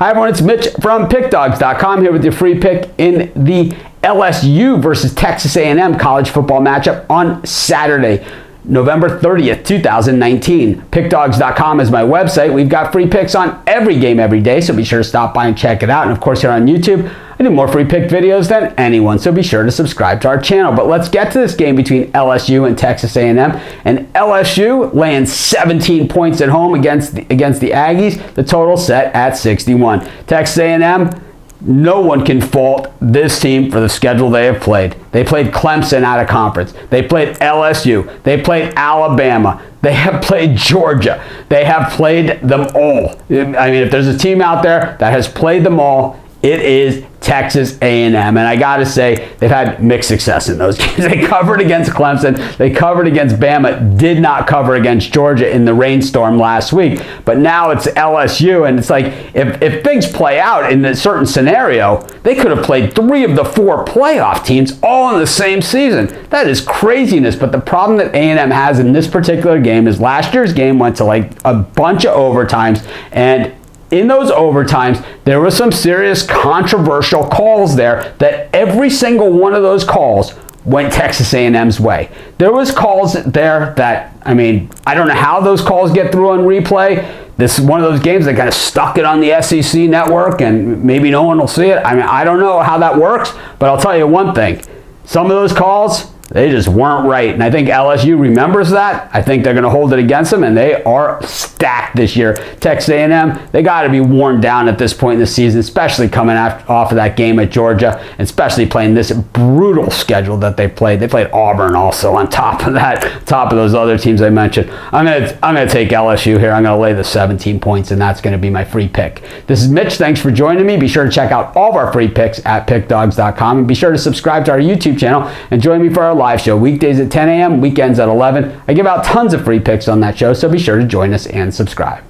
Hi everyone, it's Mitch from PickDawgz.com here with your free pick in the LSU versus Texas A&M college football matchup on Saturday, November 30th, 2019. PickDawgz.com is my website. We've got free picks on every game every day, so be sure to stop by and check it out. And of course here on YouTube, I do more free pick videos than anyone, so be sure to subscribe to our channel. But let's get to this game between LSU and Texas A&M. And LSU laying 17 points at home against the Aggies. The total set at 61. Texas A&M, no one can fault this team for the schedule they have played. They played Clemson out of conference. They played LSU. They played Alabama. They have played Georgia. They have played them all. I mean, if there's a team out there that has played them all, it is Texas A&M, and I got to say, they've had mixed success in those games. They covered against Clemson, they covered against Bama, did not cover against Georgia in the rainstorm last week, but now it's LSU, and it's like, if things play out in a certain scenario, they could have played 3 of the 4 playoff teams all in the same season. That is craziness, but the problem that A&M has in this particular game is last year's game went to like a bunch of overtimes, and in those overtimes, there was some serious controversial calls there that every single one of those calls went Texas A&M's way. There was calls there that, I mean, I don't know how those calls get through on replay. This is one of those games that kind of stuck it on the SEC network and maybe no one will see it. I mean, I don't know how that works, but I'll tell you one thing. Some of those calls, they just weren't right, and I think LSU remembers that. I think they're going to hold it against them, and they are stacked this year. Texas A&M, they got to be worn down at this point in the season, especially coming off of that game at Georgia, and especially playing this brutal schedule that they played. They played Auburn also on top of that, top of those other teams I mentioned. I'm gonna take LSU here. I'm going to lay the 17 points, and that's going to be my free pick. This is Mitch. Thanks for joining me. Be sure to check out all of our free picks at PickDawgz.com, and be sure to subscribe to our YouTube channel and join me for our live show weekdays at 10 a.m., weekends at 11. I give out tons of free picks on that show, so be sure to join us and subscribe.